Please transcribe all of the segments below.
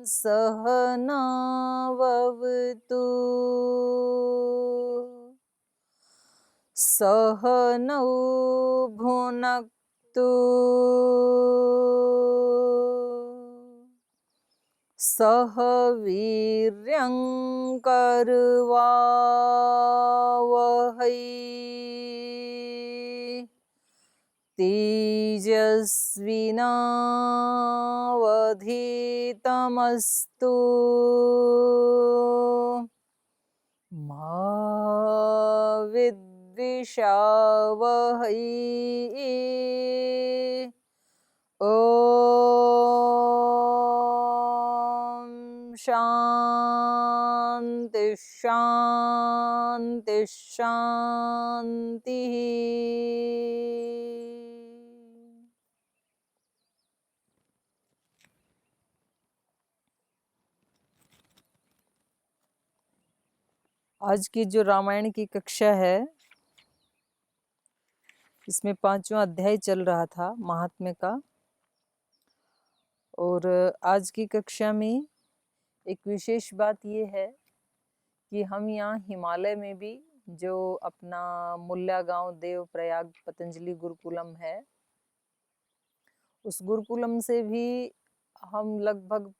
सहनाववतु सहनौ भुनक्तु सह वीर्यं करवावहै तेजस्विनावधीतमस्तु मा विद्विषावहै ॐ शान्ति शान्ति शान्तिः। आज की जो रामायण की कक्षा है इसमें 5वां अध्याय चल रहा था महात्म्य का, और आज की कक्षा में एक विशेष बात ये है कि हम यहाँ हिमालय में भी जो अपना मुल्या गांव देव प्रयाग पतंजलि गुरुकुलम है, उस गुरुकुलम से भी हम लगभग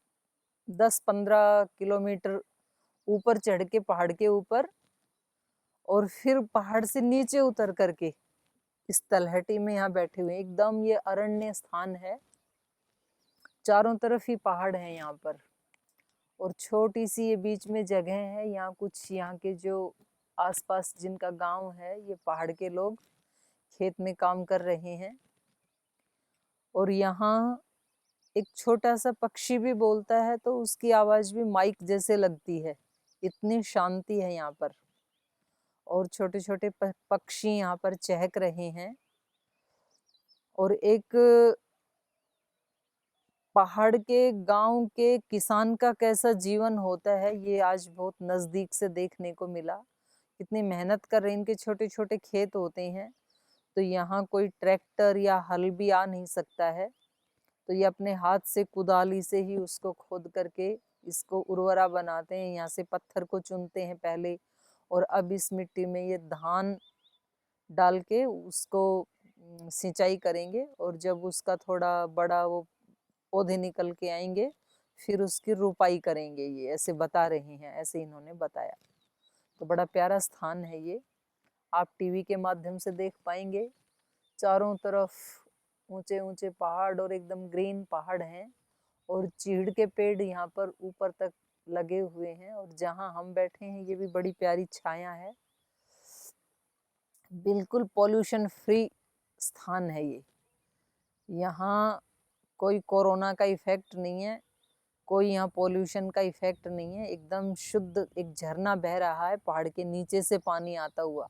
10-15 किलोमीटर ऊपर चढ़ के पहाड़ के ऊपर और फिर पहाड़ से नीचे उतर करके इस तलहटी में यहाँ बैठे हुए। एकदम ये अरण्य स्थान है, चारों तरफ ही पहाड़ है यहाँ पर, और छोटी सी ये बीच में जगह है। यहाँ कुछ यहाँ के जो आसपास जिनका गांव है, ये पहाड़ के लोग खेत में काम कर रहे हैं, और यहाँ एक छोटा सा पक्षी भी बोलता है तो उसकी आवाज भी माइक जैसे लगती है, इतनी शांति है यहाँ पर। और छोटे छोटे पक्षी यहाँ पर चहक रहे हैं, और एक पहाड़ के गांव के किसान का कैसा जीवन होता है ये आज बहुत नजदीक से देखने को मिला। कितनी मेहनत कर रहे हैं, इनके छोटे छोटे खेत होते हैं, तो यहाँ कोई ट्रैक्टर या हल भी आ नहीं सकता है, तो ये अपने हाथ से कुदाली से ही उसको खोद करके इसको उर्वरा बनाते हैं। यहाँ से पत्थर को चुनते हैं पहले, और अब इस मिट्टी में ये धान डाल के उसको सिंचाई करेंगे, और जब उसका थोड़ा बड़ा वो पौधे निकल के आएंगे फिर उसकी रुपाई करेंगे। ये ऐसे बता रहे हैं, ऐसे इन्होंने बताया। तो बड़ा प्यारा स्थान है ये, आप टीवी के माध्यम से देख पाएंगे। चारों तरफ ऊंचे ऊंचे पहाड़ और एकदम ग्रीन पहाड़ हैं, और चीड़ के पेड़ यहाँ पर ऊपर तक लगे हुए हैं, और जहाँ हम बैठे हैं ये भी बड़ी प्यारी छाया है। बिल्कुल पॉल्यूशन फ्री स्थान है ये। यहाँ कोई कोरोना का इफेक्ट नहीं है, कोई यहाँ पॉल्यूशन का इफेक्ट नहीं है। एकदम शुद्ध एक झरना बह रहा है पहाड़ के नीचे से पानी आता हुआ,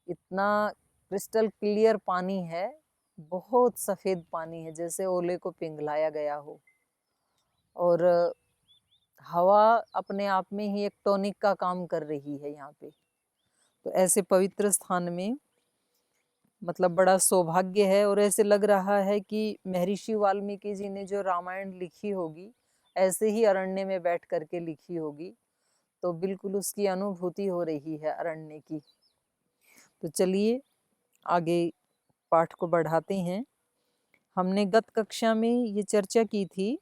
इतना क्रिस्टल क्लियर पानी है, बहुत सफेद पानी है, जैसे ओले को पिघलाया गया हो। और हवा अपने आप में ही एक टॉनिक का काम कर रही है यहाँ पे। तो ऐसे पवित्र स्थान में मतलब बड़ा सौभाग्य है, और ऐसे लग रहा है कि महर्षि वाल्मीकि जी ने जो रामायण लिखी होगी ऐसे ही अरण्य में बैठ करके लिखी होगी, तो बिल्कुल उसकी अनुभूति हो रही है अरण्य की। तो चलिए आगे पाठ को बढ़ाते हैं। हमने गत कक्षा में ये चर्चा की थी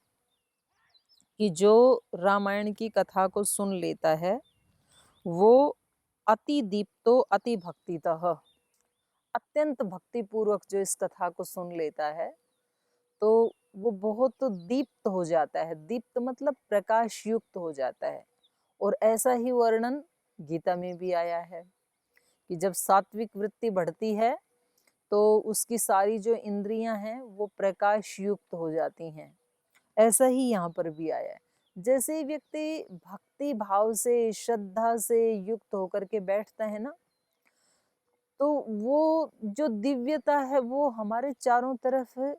कि जो रामायण की कथा को सुन लेता है वो अति दीप्तो अति भक्तितः, अत्यंत भक्ति पूर्वक जो इस कथा को सुन लेता है तो वो बहुत दीप्त हो जाता है। दीप्त मतलब प्रकाश युक्त हो जाता है, और ऐसा ही वर्णन गीता में भी आया है कि जब सात्विक वृत्ति बढ़ती है तो उसकी सारी जो इंद्रियां हैं वो प्रकाश युक्त हो जाती हैं। ऐसा ही यहाँ पर भी आया है। जैसे ही व्यक्ति भक्ति भाव से श्रद्धा से युक्त होकर के बैठता है ना, तो वो जो दिव्यता है वो हमारे चारों तरफ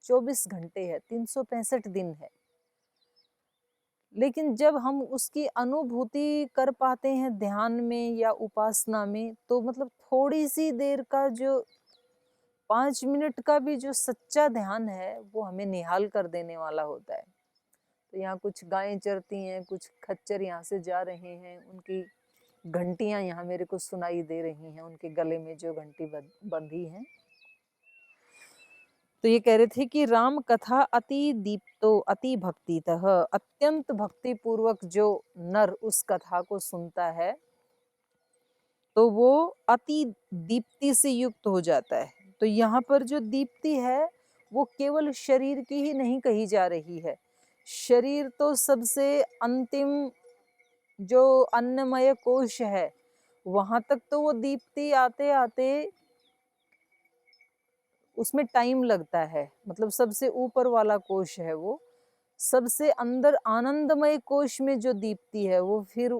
24 घंटे है, 365 दिन है। लेकिन जब हम उसकी अनुभूति कर पाते हैं ध्यान में या उपासना में, तो मतलब थोड़ी सी देर का जो 5 मिनट का भी जो सच्चा ध्यान है वो हमें निहाल कर देने वाला होता है। तो यहाँ कुछ गायें चरती हैं, कुछ खच्चर यहाँ से जा रहे हैं, उनकी घंटियां यहाँ मेरे को सुनाई दे रही हैं, उनके गले में जो घंटी बंधी है। तो ये कह रहे थे कि राम कथा अति दीप्तो अति भक्तितः, अत्यंत भक्ति पूर्वक जो नर उस कथा को सुनता है तो वो अति दीप्ति से युक्त हो जाता है। तो यहाँ पर जो दीप्ति है वो केवल शरीर की ही नहीं कही जा रही है। शरीर तो सबसे अंतिम जो अन्नमय कोश है वहां तक तो वो दीप्ति आते आते उसमें टाइम लगता है, मतलब सबसे ऊपर वाला कोश है वो। सबसे अंदर आनंदमय कोश में जो दीप्ति है वो फिर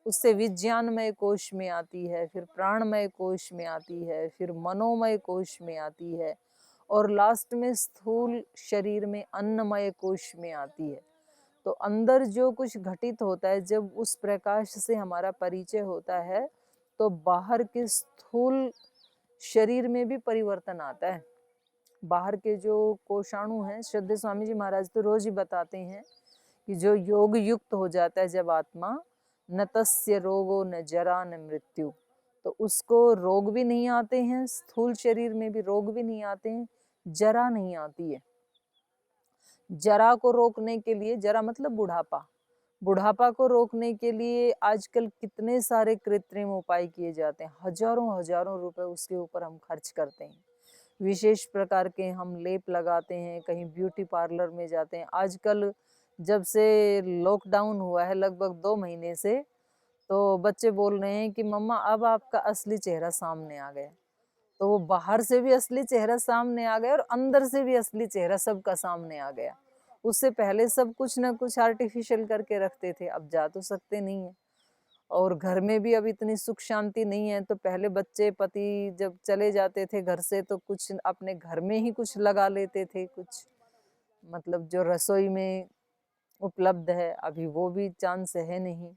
उससे विज्ञानमय कोश में आती है, फिर प्राणमय कोश में आती है, फिर मनोमय कोश में आती है, और लास्ट में स्थूल शरीर में अन्नमय कोश में आती है। तो अंदर जो कुछ घटित होता है, जब उस प्रकाश से हमारा परिचय होता है तो बाहर के स्थूल शरीर में भी परिवर्तन आता है। बाहर के जो कोषाणु हैं, श्रद्धेय स्वामी जी महाराज तो रोज ही बताते हैं कि जो योग युक्त हो जाता है जब आत्मा, न तस्य रोगो न जरा न मृत्यु, तो उसको रोग भी नहीं आते हैं, स्थूल शरीर में भी रोग भी नहीं आते हैं, जरा नहीं आती है। जरा को रोकने के लिए, जरा मतलब बुढ़ापा, बुढ़ापा को रोकने के लिए आजकल कितने सारे कृत्रिम उपाय किए जाते हैं, हजारों हजारों रुपए उसके ऊपर हम खर्च करते हैं। विशेष प्रकार के हम लेप लगाते हैं, कहीं ब्यूटी पार्लर में जाते हैं। आजकल जब से लॉकडाउन हुआ है लगभग 2 महीने से, तो बच्चे बोल रहे हैं कि मम्मा अब आपका असली चेहरा सामने आ गया। तो वो बाहर से भी असली चेहरा सामने आ गया और अंदर से भी असली चेहरा सबका सामने आ गया। उससे पहले सब कुछ ना कुछ आर्टिफिशियल करके रखते थे, अब जा तो सकते नहीं है, और घर में भी अब इतनी सुख शांति नहीं है। तो पहले बच्चे पति जब चले जाते थे घर से तो कुछ अपने घर में ही कुछ लगा लेते थे, कुछ मतलब जो रसोई में उपलब्ध है, अभी वो भी चांस है नहीं।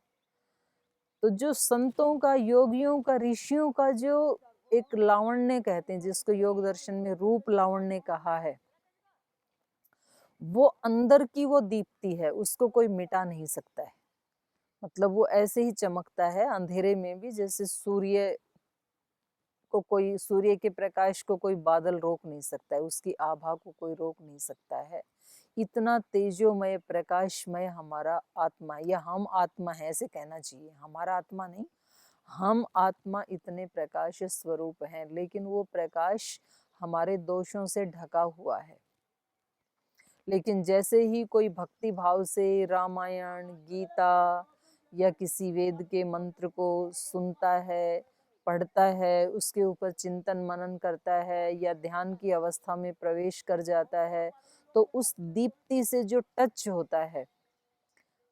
तो जो संतों का, योगियों का, ऋषियों का जो एक लावण्य कहते हैं, जिसको योग दर्शन में रूप लावण्य कहा है, वो अंदर की वो दीप्ति है, उसको कोई मिटा नहीं सकता है। मतलब वो ऐसे ही चमकता है अंधेरे में भी, जैसे सूर्य को कोई, सूर्य के प्रकाश को कोई बादल रोक नहीं सकता है, उसकी आभा को कोई रोक नहीं सकता है। इतना तेजोमय प्रकाशमय हमारा आत्मा, या हम आत्मा है ऐसे कहना चाहिए, हमारा आत्मा नहीं, हम आत्मा इतने प्रकाश स्वरूप हैं, लेकिन वो प्रकाश हमारे दोषों से ढका हुआ है। लेकिन जैसे ही कोई भक्ति भाव से रामायण, गीता या किसी वेद के मंत्र को सुनता है, पढ़ता है, उसके ऊपर चिंतन मनन करता है, या ध्यान की अवस्था में प्रवेश कर जाता है, तो उस दीप्ति से जो टच होता है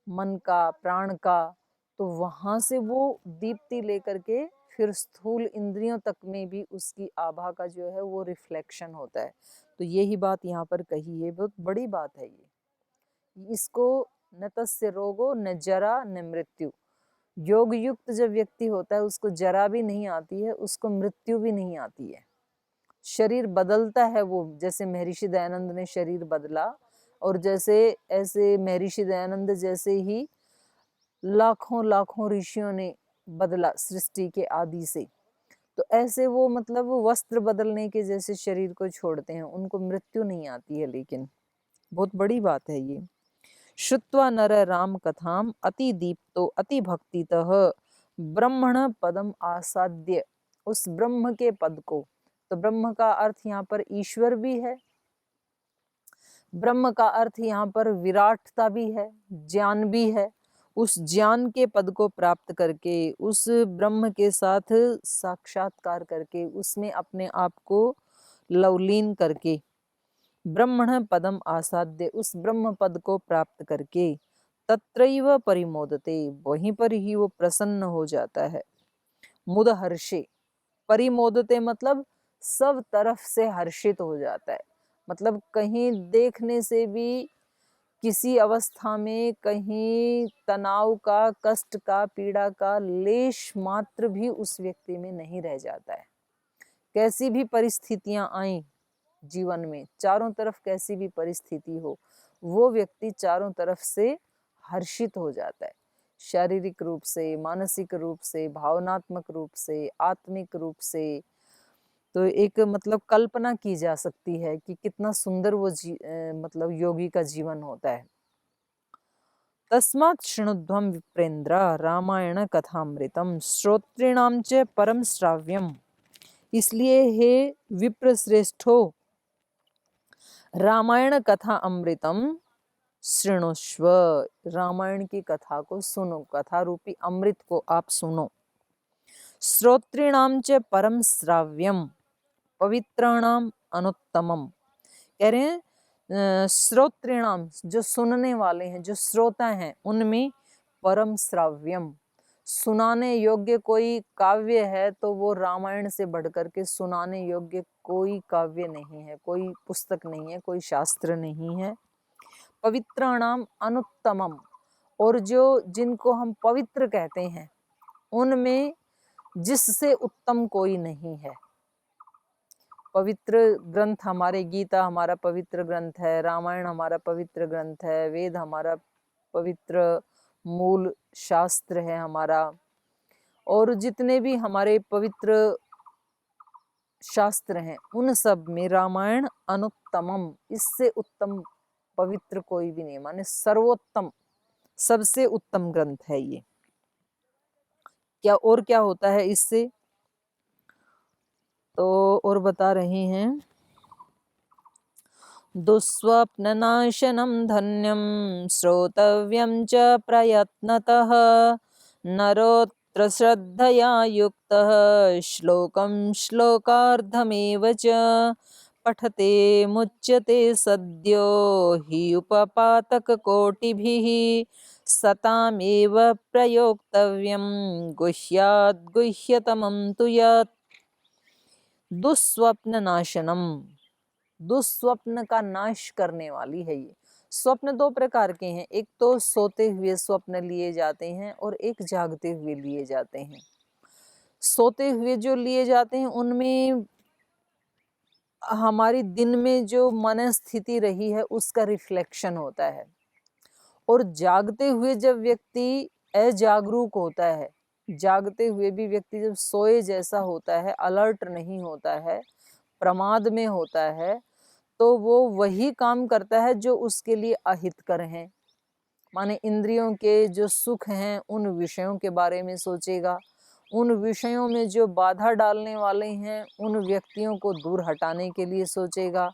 मन का, प्राण का, तो वहां से वो दीप्ति लेकर के फिर स्थूल इंद्रियों तक में भी उसकी आभा का जो है वो रिफ्लेक्शन होता है। तो यही बात यहाँ पर कही है, बहुत बड़ी बात है ये। इसको न तस्य रोगो न जरा न मृत्यु, योग युक्त जब व्यक्ति होता है उसको जरा भी नहीं आती है, उसको मृत्यु भी नहीं आती है। शरीर बदलता है वो, जैसे महर्षि दयानंद ने शरीर बदला, और जैसे ऐसे महर्षि दयानंद जैसे ही लाखों लाखों ऋषियों ने बदला सृष्टि के आदि से, तो ऐसे वो मतलब वस्त्र बदलने के जैसे शरीर को छोड़ते हैं, उनको मृत्यु नहीं आती है। लेकिन बहुत बड़ी बात है ये। श्रुत्वा नर राम कथाम अति दीप्तो अति भक्तितः ब्रह्मण पदम आसाद्य, उस ब्रह्म के पद को, तो ब्रह्म का अर्थ यहाँ पर ईश्वर भी है, ब्रह्म का अर्थ यहाँ पर विराटता भी है, ज्ञान भी है। उस ज्ञान के पद को प्राप्त करके, उस ब्रह्म के साथ साक्षात्कार करके, उसमें अपने आप को लवलीन करके, ब्रह्मण पदम आसाद्य, उस ब्रह्म पद को प्राप्त करके, तत्रैव परिमोदते, वहीं पर ही वो प्रसन्न हो जाता है। मुद हर्षे, परिमोदते मतलब सब तरफ से हर्षित हो जाता है, मतलब कहीं देखने से भी किसी अवस्था में कहीं तनाव का, कष्ट का, पीड़ा का लेश मात्र भी उस व्यक्ति में नहीं रह जाता है। कैसी भी परिस्थितियां आए जीवन में, चारों तरफ कैसी भी परिस्थिति हो, वो व्यक्ति चारों तरफ से हर्षित हो जाता है, शारीरिक रूप से, मानसिक रूप से, भावनात्मक रूप से, आत्मिक रूप से। तो एक मतलब कल्पना की जा सकती है कि कितना सुंदर वो मतलब योगी का जीवन होता है। तस्मात् शृणुध्वं विप्रेन्द्र रामायण कथामृतम श्रोत्रिणाम च परम श्राव्यम। इसलिए हे विप्र श्रेष्ठो, रामायण कथा अमृतम शृणुष्व, रामायण की कथा को सुनो, कथा रूपी अमृत को आप सुनो। श्रोत्रिणाम च परम श्राव्यम पवित्राणाम अनुत्तमम। कह रहे हैं श्रोत्रिणाम, जो सुनने वाले हैं, जो श्रोता हैं, उनमें परम श्राव्यम, सुनाने योग्य कोई काव्य है तो वो रामायण से बढ़कर के सुनाने योग्य कोई काव्य नहीं है, कोई पुस्तक नहीं है, कोई शास्त्र नहीं है। पवित्राणाम अनुत्तमम, और जो जिनको हम पवित्र कहते हैं उनमें जिससे उत्तम कोई नहीं है। पवित्र ग्रंथ हमारे, गीता हमारा पवित्र ग्रंथ है, रामायण हमारा पवित्र ग्रंथ है, वेद हमारा पवित्र मूल शास्त्र है हमारा, और जितने भी हमारे पवित्र शास्त्र हैं उन सब में रामायण अनुत्तमम, इससे उत्तम पवित्र कोई भी नहीं, माने सर्वोत्तम, सबसे उत्तम ग्रंथ है ये। क्या और क्या होता है इससे, तो और बता रहे हैं, दुःस्वप्ननाशनं धन्यं श्रोतव्यं च प्रयत्नतः, नरोऽत्र श्रद्धया युक्तः श्लोकं श्लोकार्धमेव च पठते मुच्यते सद्यो हि उपपातककोटिभिः, सतामेव प्रयोक्तव्यं गुह्याद् गुह्यतमं तु यत्। दुःस्वप्न नाशनम, दुःस्वप्न का नाश करने वाली है ये। स्वप्न दो प्रकार के हैं, एक तो सोते हुए स्वप्न लिए जाते हैं और एक जागते हुए लिए जाते हैं। सोते हुए जो लिए जाते हैं उनमें हमारी दिन में जो मन स्थिति रही है उसका रिफ्लेक्शन होता है, और जागते हुए जब व्यक्ति अजागरूक होता है, जागते हुए भी व्यक्ति जब सोए जैसा होता है, अलर्ट नहीं होता है, प्रमाद में होता है, तो वो वही काम करता है जो उसके लिए अहितकर हैं। माने इंद्रियों के जो सुख हैं उन विषयों के बारे में सोचेगा, उन विषयों में जो बाधा डालने वाले हैं उन व्यक्तियों को दूर हटाने के लिए सोचेगा,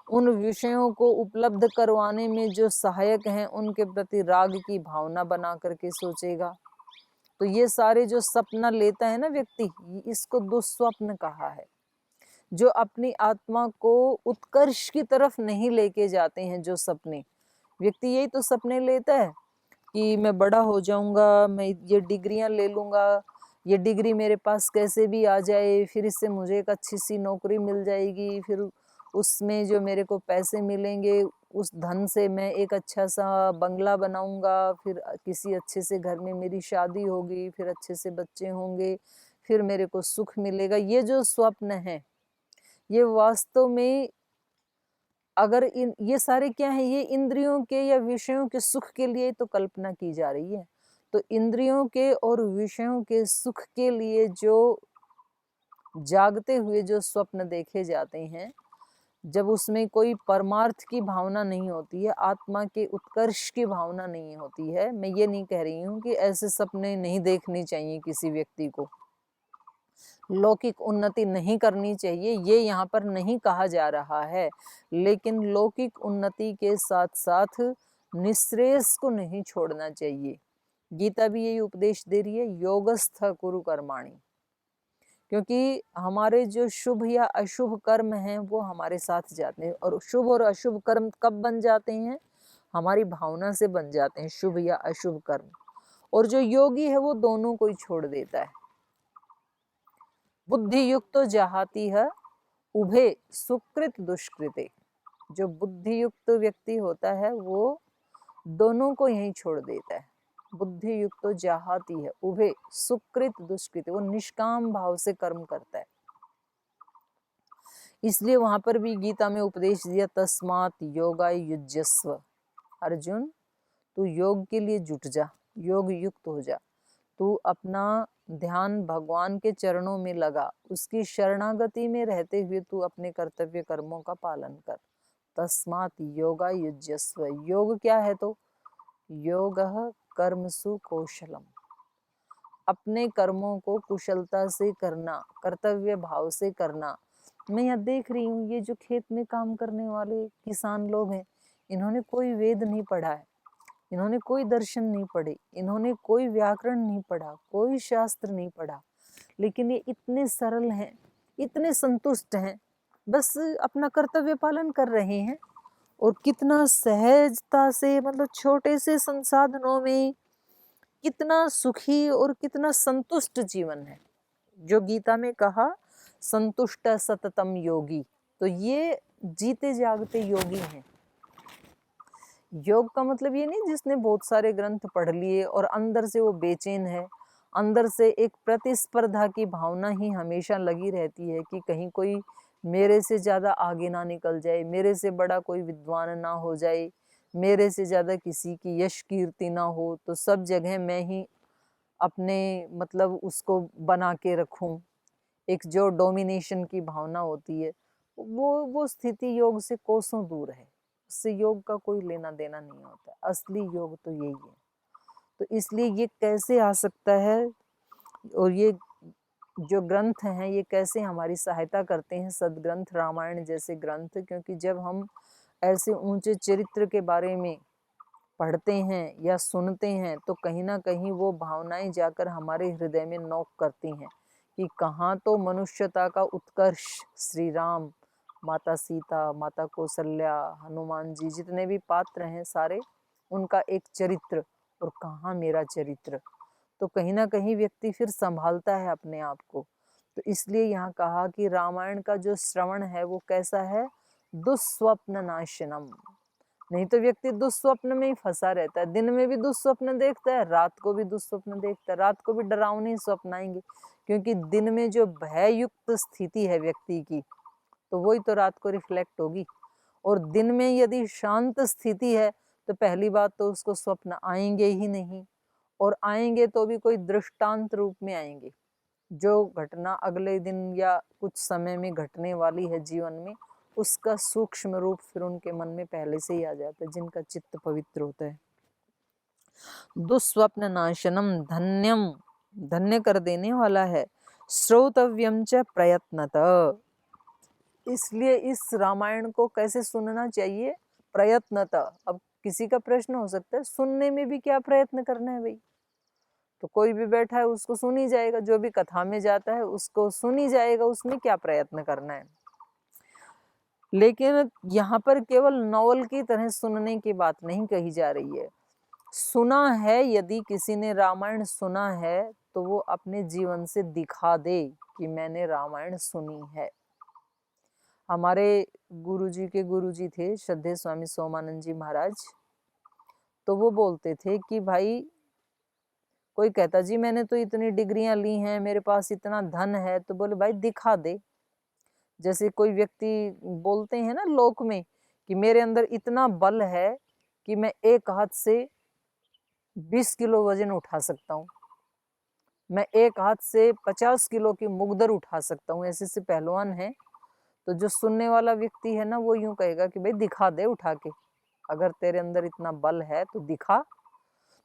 उन विषयों को उपलब्ध करवाने में जो सहायक हैं उनके प्रति राग की भावना बना करके सोचेगा। तो ये सारे जो सपना लेता है ना व्यक्ति, इसको दुःस्वप्न कहा है। जो अपनी आत्मा को उत्कर्ष की तरफ नहीं लेके जाते हैं जो सपने, व्यक्ति यही तो सपने लेता है कि मैं बड़ा हो जाऊंगा, मैं ये डिग्रियां ले लूंगा, ये डिग्री मेरे पास कैसे भी आ जाए, फिर इससे मुझे एक अच्छी सी नौकरी मिल जाएगी, फिर उसमें जो मेरे को पैसे मिलेंगे उस धन से मैं एक अच्छा सा बंगला बनाऊंगा, फिर किसी अच्छे से घर में मेरी शादी होगी, फिर अच्छे से बच्चे होंगे, फिर मेरे को सुख मिलेगा। ये जो स्वप्न है ये वास्तव में अगर ये सारे क्या है, ये इंद्रियों के या विषयों के सुख के लिए तो कल्पना की जा रही है। तो इंद्रियों के और विषयों के सुख के लिए जो जागते हुए जो स्वप्न देखे जाते हैं, जब उसमें कोई परमार्थ की भावना नहीं होती है, आत्मा के उत्कर्ष की भावना नहीं होती है, मैं ये नहीं कह रही हूँ कि ऐसे सपने नहीं देखने चाहिए किसी व्यक्ति को, लौकिक उन्नति नहीं करनी चाहिए, ये यहाँ पर नहीं कहा जा रहा है, लेकिन लौकिक उन्नति के साथ साथ निःश्रेयस को नहीं छोड़ना चाहिए। गीता भी यही उपदेश दे रही है, योगस्थ कुरु कर्माणि, क्योंकि हमारे जो शुभ या अशुभ कर्म हैं वो हमारे साथ जाते हैं, और शुभ और अशुभ कर्म कब बन जाते हैं, हमारी भावना से बन जाते हैं शुभ या अशुभ कर्म। और जो योगी है वो दोनों को ही छोड़ देता है। बुद्धि युक्त जहाती है उभे सुकृत दुष्कृते, जो बुद्धि युक्त व्यक्ति होता है वो दोनों को यहीं छोड़ देता है। बुद्धि युक्त जहाती है उभे सुकृत दुष्कृत, वो निष्काम भाव से कर्म करता है। इसलिए वहां पर भी गीता में उपदेश दिया, तस्मात् योगाय युज्यस्व, अर्जुन तू योग के लिए जुट जा, योग युक्त हो जा, तू अपना ध्यान भगवान के चरणों में लगा, उसकी शरणागति में रहते हुए तू अपने कर्तव्य कर्मों का पालन कर। तस्मात् योगा युज्यस्व, योग क्या है तो योगः कर्मसु कौशलम, अपने कर्मों को कुशलता से करना, कर्तव्य भाव से करना। मैं यहाँ देख रही हूँ ये जो खेत में काम करने वाले किसान लोग हैं, इन्होंने कोई वेद नहीं पढ़ा है, इन्होंने कोई दर्शन नहीं पढ़े, इन्होंने कोई व्याकरण नहीं पढ़ा, कोई शास्त्र नहीं पढ़ा, लेकिन ये इतने सरल हैं, इतने संतुष्ट हैं, बस अपना कर्तव्य पालन कर रहे हैं। और कितना सहजता से, मतलब छोटे से संसाधनों में कितना सुखी और कितना संतुष्ट जीवन है। जो गीता में कहा संतुष्ट सततम योगी, तो ये जीते जागते योगी हैं। योग का मतलब ये नहीं जिसने बहुत सारे ग्रंथ पढ़ लिए और अंदर से वो बेचैन है, अंदर से एक प्रतिस्पर्धा की भावना ही हमेशा लगी रहती है कि कहीं कोई मेरे से ज़्यादा आगे ना निकल जाए, मेरे से बड़ा कोई विद्वान ना हो जाए, मेरे से ज़्यादा किसी की यश कीर्ति ना हो, तो सब जगह मैं ही अपने मतलब उसको बना के रखूं। एक जो डोमिनेशन की भावना होती है, वो स्थिति योग से कोसों दूर है, उससे योग का कोई लेना देना नहीं होता। असली योग तो यही है। तो इसलिए ये कैसे आ सकता है, और ये जो ग्रंथ हैं ये कैसे हमारी सहायता करते हैं, सदग्रंथ रामायण जैसे ग्रंथ, क्योंकि जब हम ऐसे ऊंचे चरित्र के बारे में पढ़ते हैं या सुनते हैं तो कहीं ना कहीं वो भावनाएं जाकर हमारे हृदय में नोक करती हैं कि कहाँ तो मनुष्यता का उत्कर्ष श्री राम, माता सीता, माता कौशल्या, हनुमान जी, जितने भी पात्र हैं सारे, उनका एक चरित्र, और कहाँ मेरा चरित्र। तो कहीं ना कहीं व्यक्ति फिर संभालता है अपने आप को। तो इसलिए यहाँ कहा कि रामायण का जो श्रवण है वो कैसा है, दुस्वप्न नाशनम। नहीं तो व्यक्ति दुस्वप्न में ही फंसा रहता है, दिन में भी दुस्वप्न देखता है, रात को भी दुस्वप्न देखता है, रात को भी डरावने स्वप्न आएंगे, क्योंकि दिन में जो भययुक्त स्थिति है व्यक्ति की, तो वही तो रात को रिफ्लेक्ट होगी। और दिन में यदि शांत स्थिति है तो पहली बात तो उसको स्वप्न आएंगे ही नहीं, और आएंगे तो भी कोई दृष्टांत रूप में आएंगे। जो घटना अगले दिन या कुछ समय में घटने वाली है जीवन में, उसका सूक्ष्म रूप फिर उनके मन में पहले से ही आ जाता है, जिनका चित्त पवित्र होता है। दुस्वप्न नाशनम धन्यम, धन्य कर देने वाला है। श्रोतव्यम च प्रयत्नतः, इसलिए इस रामायण को कैसे सुनना चाहिए, प्रयत्नतः। अब किसी का प्रश्न हो सकता है सुनने में भी क्या प्रयत्न करना है भाई, तो कोई भी बैठा है उसको सुन ही जाएगा, जो भी कथा में जाता है उसको सुन ही जाएगा, उसमें क्या प्रयत्न करना है। लेकिन यहाँ पर केवल नॉवल की तरह सुनने की बात नहीं कही जा रही है। सुना है, यदि किसी ने रामायण सुना है तो वो अपने जीवन से दिखा दे कि मैंने रामायण सुनी है। हमारे गुरुजी के गुरुजी थे श्रद्धेय स्वामी सोमानंद जी महाराज, तो वो बोलते थे कि भाई, कोई कहता जी मैंने तो इतनी डिग्रियां ली हैं, मेरे पास इतना धन है, तो बोले भाई दिखा दे। जैसे कोई व्यक्ति बोलते हैं ना लोक में कि मेरे अंदर इतना बल है कि मैं एक हाथ से 20 किलो वजन उठा सकता हूँ, मैं एक हाथ से 50 किलो की मुगदर उठा सकता हूँ, ऐसे पहलवान है। तो जो सुनने वाला व्यक्ति है ना, वो यूं कहेगा कि भाई दिखा दे उठा के, अगर तेरे अंदर इतना बल है तो दिखा।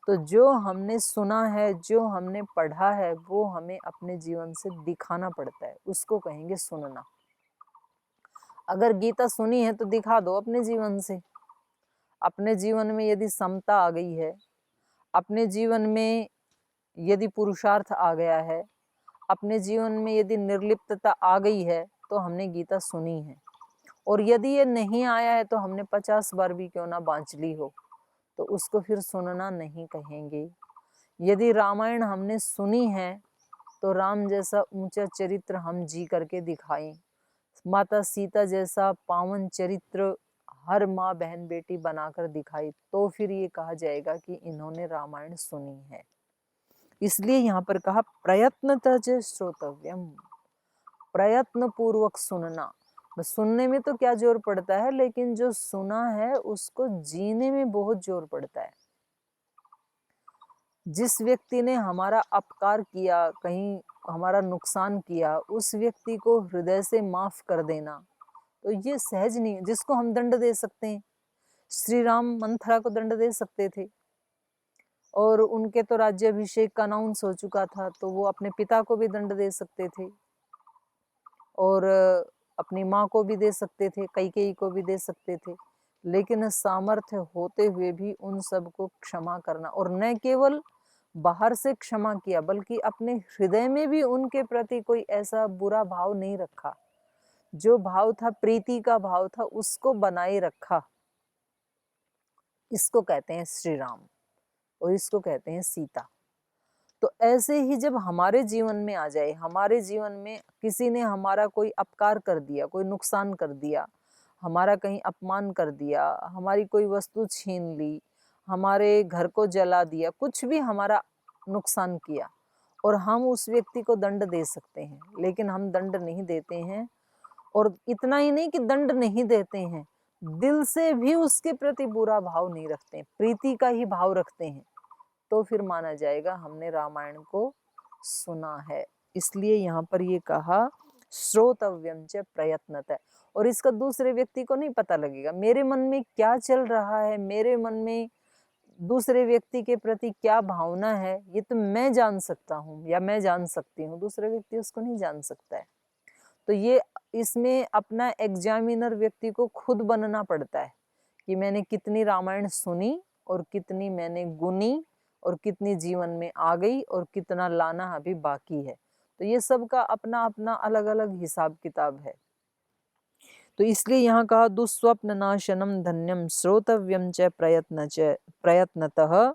तो जो हमने सुना है, जो हमने पढ़ा है, वो हमें अपने जीवन से दिखाना पड़ता है, उसको कहेंगे सुनना। अगर गीता सुनी है तो दिखा दो अपने जीवन से। अपने जीवन में यदि समता आ गई है, अपने जीवन में यदि पुरुषार्थ आ गया है, अपने जीवन में यदि निर्लिप्तता आ गई है, तो हमने गीता सुनी है। और यदि ये नहीं आया है तो हमने 50 बार भी क्यों ना बांच ली हो, तो उसको फिर सुनना नहीं कहेंगे। यदि रामायण हमने सुनी है तो राम जैसा ऊंचा चरित्र हम जी करके दिखाएं, माता सीता जैसा पावन चरित्र हर माँ बहन बेटी बनाकर दिखाई, तो फिर ये कहा जाएगा कि इन्होंने रामायण सुनी है। इसलिए यहाँ पर कहा प्रयत्न तज श्रोतव्यम, प्रयत्न पूर्वक सुनना। बस सुनने में तो क्या जोर पड़ता है, लेकिन जो सुना है उसको जीने में बहुत जोर पड़ता है। जिस व्यक्ति ने हमारा अपकार किया, कहीं हमारा नुकसान किया, उस व्यक्ति को हृदय से माफ कर देना, तो ये सहज नहीं है। जिसको हम दंड दे सकते हैं, श्री राम मंथरा को दंड दे सकते थे, और उनके तो राज्याभिषेक का अनाउंस हो चुका था, तो वो अपने पिता को भी दंड दे सकते थे, और अपनी माँ को भी दे सकते थे, कैकेयी को भी दे सकते थे, लेकिन सामर्थ्य होते हुए भी उन सबको क्षमा करना, और न केवल बाहर से क्षमा किया, बल्कि अपने हृदय में भी उनके प्रति कोई ऐसा बुरा भाव नहीं रखा। जो भाव था, प्रीति का भाव था, उसको बनाए रखा। इसको कहते हैं श्री राम, और इसको कहते हैं सीता। तो ऐसे ही जब हमारे जीवन में आ जाए, हमारे जीवन में किसी ने हमारा कोई अपकार कर दिया, कोई नुकसान कर दिया, हमारा कहीं अपमान कर दिया, हमारी कोई वस्तु छीन ली, हमारे घर को जला दिया, कुछ भी हमारा नुकसान किया, और हम उस व्यक्ति को दंड दे सकते हैं, लेकिन हम दंड नहीं देते हैं। और इतना ही नहीं कि दंड नहीं देते हैं, दिल से भी उसके प्रति बुरा भाव नहीं रखते हैं, प्रीति का ही भाव रखते हैं, तो फिर माना जाएगा हमने रामायण को सुना है। इसलिए यहाँ पर ये कहा श्रोतव्यम च प्रयत्नतः, और इसका दूसरे व्यक्ति को नहीं पता लगेगा। मेरे मन में क्या चल रहा है, मेरे मन में दूसरे व्यक्ति के प्रति क्या भावना है, ये तो मैं जान सकता हूँ या मैं जान सकती हूँ, दूसरे व्यक्ति उसको नहीं जान सकता है। तो ये इसमें अपना एग्जामिनर व्यक्ति को खुद बनना पड़ता है कि मैंने कितनी रामायण सुनी, और कितनी मैंने गुनी, और कितनी जीवन में आ गई, और कितना लाना अभी बाकी है। तो ये सब का अपना अपना अलग अलग हिसाब किताब है। तो इसलिए यहाँ कहा दुस्वप्न नाशनम धन्यम श्रोतव्यम च प्रयत्नतः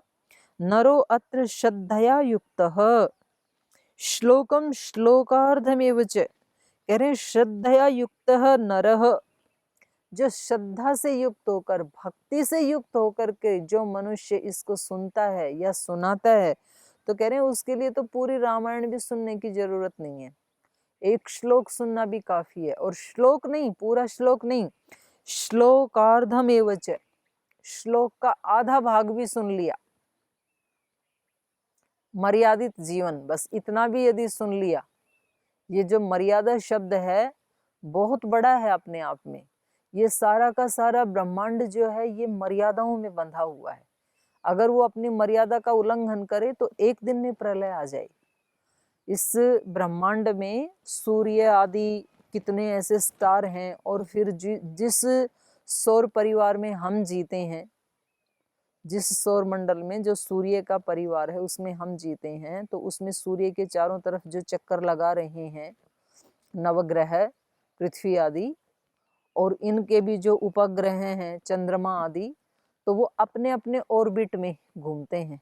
नरो अत्र श्रद्धया युक्तः श्लोकम श्लोकार्धमेव च। कह रहे श्रद्धया युक्तः नरः, जो श्रद्धा से युक्त होकर, भक्ति से युक्त होकर के जो मनुष्य इसको सुनता है या सुनाता है, तो कह रहे हैं उसके लिए तो पूरी रामायण भी सुनने की जरूरत नहीं है, एक श्लोक सुनना भी काफी है। और श्लोक नहीं, पूरा श्लोक नहीं, श्लोकार्धम एव च, श्लोक का आधा भाग भी सुन लिया, मर्यादित जीवन, बस इतना भी यदि सुन लिया। ये जो मर्यादा शब्द है बहुत बड़ा है अपने आप में। ये सारा का सारा ब्रह्मांड जो है ये मर्यादाओं में बंधा हुआ है। अगर वो अपनी मर्यादा का उल्लंघन करे तो एक दिन में प्रलय आ जाए। इस ब्रह्मांड में सूर्य आदि कितने ऐसे स्टार हैं, और फिर जिस सौर परिवार में हम जीते हैं, जिस सौर मंडल में जो सूर्य का परिवार है उसमें हम जीते हैं, तो उसमें सूर्य के चारों तरफ जो चक्कर लगा रहे हैं नवग्रह, पृथ्वी आदि, और इनके भी जो उपग्रह हैं चंद्रमा आदि, तो वो अपने अपने ऑर्बिट में घूमते हैं,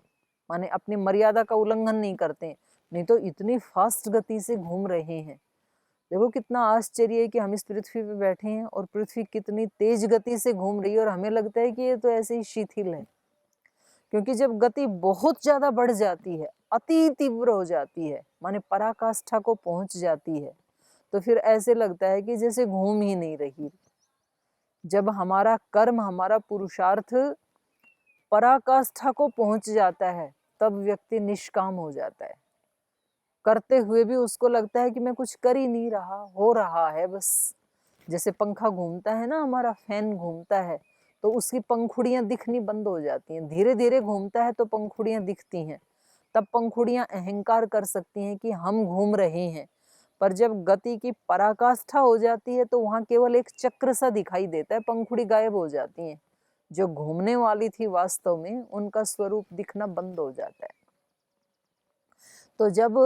माने अपनी मर्यादा का उल्लंघन नहीं करते, नहीं तो इतनी फास्ट गति से घूम रहे हैं। देखो कितना आश्चर्य है कि हम इस पृथ्वी पे बैठे हैं और पृथ्वी कितनी तेज गति से घूम रही है, और हमें लगता है कि ये तो ऐसे ही शिथिल है। क्योंकि जब गति बहुत ज्यादा बढ़ जाती है, अति तीव्र हो जाती है, माने पराकाष्ठा को पहुंच जाती है, तो फिर ऐसे लगता है कि जैसे घूम ही नहीं रही। जब हमारा कर्म, हमारा पुरुषार्थ पराकाष्ठा को पहुंच जाता है, तब व्यक्ति निष्काम हो जाता है। करते हुए भी उसको लगता है कि मैं कुछ कर ही नहीं रहा, हो रहा है बस। जैसे पंखा घूमता है ना, हमारा फैन घूमता है, तो उसकी पंखुड़ियां दिखनी बंद हो जाती हैं। धीरे धीरे घूमता है तो पंखुड़ियां दिखती हैं, तब पंखुड़ियां अहंकार कर सकती हैं कि हम घूम रहे हैं। पर जब गति की पराकाष्ठा हो जाती है तो वहां केवल एक चक्र सा दिखाई देता है, पंखुड़ी गायब हो जाती हैं। जो घूमने वाली थी वास्तव में उनका स्वरूप दिखना बंद हो जाता है। तो जब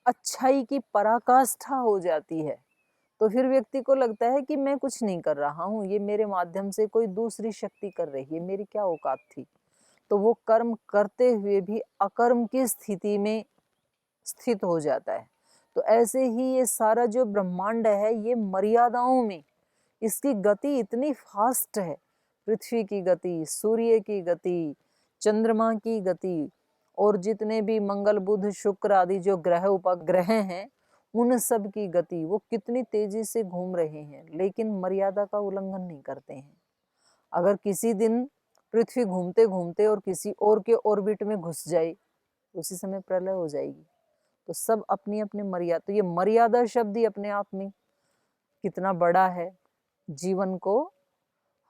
अच्छाई की पराकाष्ठा हो जाती है तो फिर व्यक्ति को लगता है कि मैं कुछ नहीं कर रहा हूँ, ये मेरे माध्यम से कोई दूसरी शक्ति कर रही है, मेरी क्या औकात थी। तो वो कर्म करते हुए भी अकर्म की स्थिति में स्थित हो जाता है। तो ऐसे ही ये सारा जो ब्रह्मांड है ये मर्यादाओं में, इसकी गति इतनी फास्ट है, पृथ्वी की गति, सूर्य की गति, चंद्रमा की गति, और जितने भी मंगल बुध शुक्र आदि जो ग्रह उपग्रह हैं उन सब की गति, वो कितनी तेजी से घूम रहे हैं, लेकिन मर्यादा का उल्लंघन नहीं करते हैं। अगर किसी दिन पृथ्वी घूमते घूमते और किसी और के ऑर्बिट में घुस जाए, उसी समय प्रलय हो जाएगी। तो सब अपनी अपनी मर्यादा, तो ये मर्यादा शब्द ही अपने आप में कितना बड़ा है। जीवन को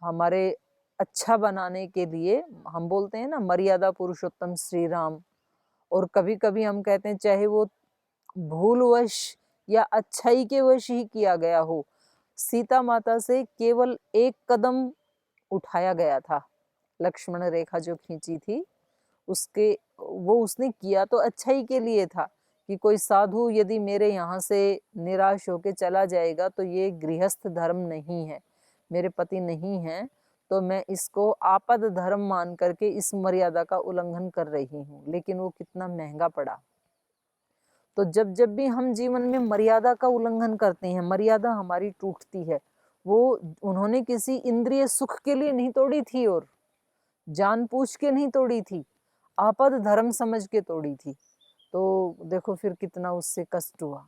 हमारे अच्छा बनाने के लिए हम बोलते हैं ना, मर्यादा पुरुषोत्तम श्री राम। और कभी कभी हम कहते हैं चाहे वो भूलवश या अच्छाई के वश ही किया गया हो, सीता माता से केवल एक कदम उठाया गया था, लक्ष्मण रेखा जो खींची थी उसके, वो उसने किया तो अच्छाई के लिए था कि कोई साधु यदि मेरे यहाँ से निराश होके चला जाएगा तो ये गृहस्थ धर्म नहीं है, मेरे पति नहीं है, तो मैं इसको आपद धर्म मान करके इस मर्यादा का उल्लंघन कर रही हूँ। लेकिन वो कितना महंगा पड़ा। तो जब जब भी हम जीवन में मर्यादा का उल्लंघन करते हैं, मर्यादा हमारी टूटती है। वो उन्होंने किसी इंद्रिय सुख के लिए नहीं तोड़ी थी और जानबूझ के नहीं तोड़ी थी, आपद धर्म समझ के तोड़ी थी। तो देखो फिर कितना उससे कष्ट हुआ।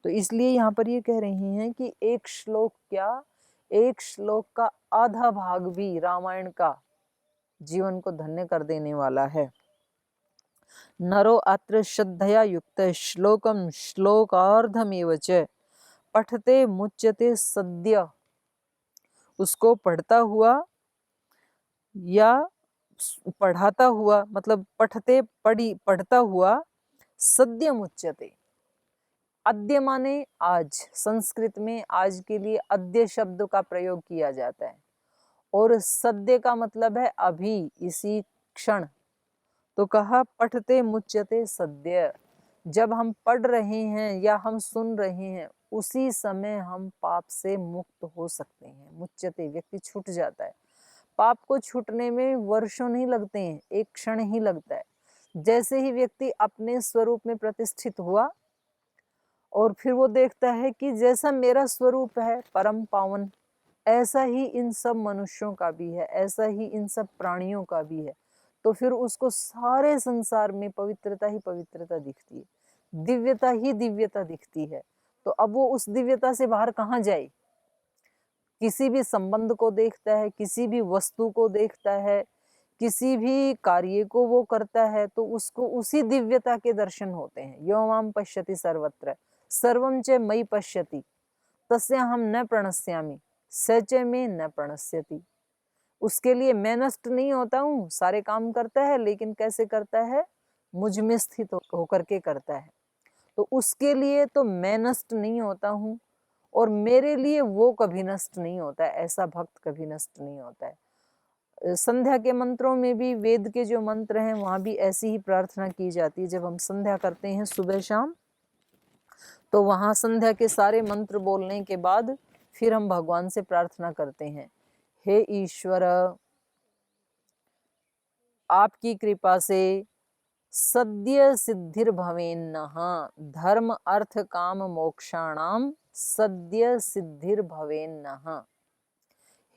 तो इसलिए यहाँ पर ये कह रही हैं कि एक श्लोक क्या, एक श्लोक का आधा भाग भी रामायण का जीवन को धन्य कर देने वाला है। नरो अत्र श्रद्धया युक्त श्लोकम श्लोकार्धमेव च पठते मुच्यते सद्य। उसको पढ़ता हुआ या पढ़ाता हुआ, मतलब पढ़ता हुआ सद्य मुच्यते। अद्य माने आज, संस्कृत में आज के लिए अद्य शब्द का प्रयोग किया जाता है, और सद्य का मतलब है अभी, इसी क्षण। तो कहा पठते मुच्यते सद्य, जब हम पढ़ रहे हैं या हम सुन रहे हैं उसी समय हम पाप से मुक्त हो सकते हैं। मुच्यते, व्यक्ति छूट जाता है। पाप को छूटने में वर्षों नहीं लगते हैं, एक क्षण ही लगता है। जैसे ही व्यक्ति अपने स्वरूप में प्रतिष्ठित हुआ और फिर वो देखता है कि जैसा मेरा स्वरूप है परम पावन, ऐसा ही इन सब मनुष्यों का भी है, ऐसा ही इन सब प्राणियों का भी है, तो फिर उसको सारे संसार में पवित्रता ही पवित्रता दिखती है, दिव्यता ही दिव्यता दिखती है। तो अब वो उस दिव्यता से बाहर कहाँ जाए। किसी भी संबंध को देखता है, किसी भी वस्तु को देखता है, किसी भी कार्य को वो करता है, तो उसको उसी दिव्यता के दर्शन होते हैं। यो माम पश्यति सर्वत्र सर्वम च मयि पश्यति तस्याहं न प्रणश्यामि स च मे न प्रणश्यति। उसके लिए मैं नष्ट नहीं होता हूँ, सारे काम करता है, लेकिन कैसे करता है, मुझ में स्थित होकर के करता है। तो उसके लिए तो मैं नष्ट नहीं होता हूँ, और मेरे लिए वो कभी नष्ट नहीं होता है, ऐसा भक्त कभी नष्ट नहीं होता है। संध्या के मंत्रों में भी, वेद के जो मंत्र हैं वहां भी ऐसी ही प्रार्थना की जाती है। जब हम संध्या करते हैं सुबह शाम, तो वहां संध्या के सारे मंत्र बोलने के बाद फिर हम भगवान से प्रार्थना करते हैं, हे ईश्वर, आपकी कृपा से सद्य सिद्धिर्भवेन्नः धर्म अर्थ काम मोक्षाणाम सद्य सिद्धिर्भवेन्नः।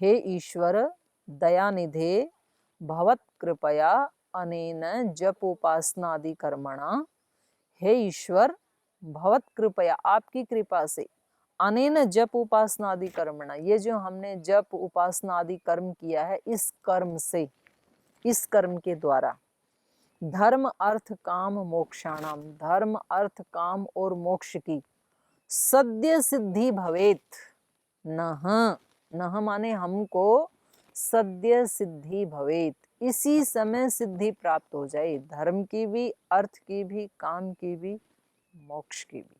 हे ईश्वर दयानिधे भवत्कृपया अनेन जपोपासनादि कर्मणा। हे ईश्वर भवत्कृपया, आपकी कृपा से, अनेन जप उपासनादि कर्मणा, ये जो हमने जप उपासनादि कर्म किया है, इस कर्म से, इस कर्म के द्वारा धर्म अर्थ काम मोक्षाणाम, धर्म अर्थ काम और मोक्ष की सद्य सिद्धि भवेत। नह, नह माने हमको सद्य सिद्धि भवेत, इसी समय सिद्धि प्राप्त हो जाए, धर्म की भी, अर्थ की भी, काम की भी, मोक्ष की भी।